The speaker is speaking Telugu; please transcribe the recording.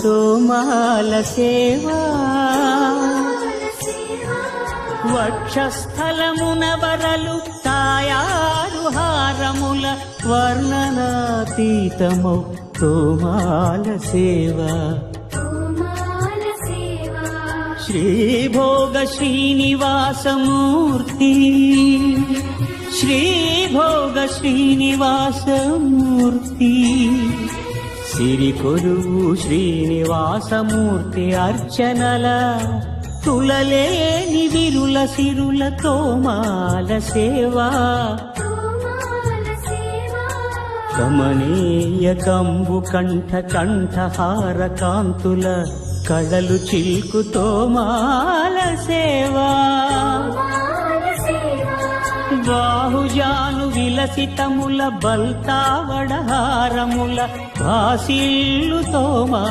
తోమాల సేవా వక్షస్థలమున వరలు తాయారు హారముల వర్ణనాతీతమౌ తోమాల సేవా శ్రీభోగ శ్రీనివాసమూర్తి శ్రీభోగ శ్రీనివాసమూర్తి సిరికొలువు శ్రీనివాసమూర్తి అర్చనల తులలేని విరుల సిరుల తోమాల సేవా కమనీయ కంబు కంఠ కంఠహార కాంతుల కళలు చిల్కు తోమాల సేవా బాహుజాను విలసితముల బల్తావడహారముల భాసిల్లు తోమా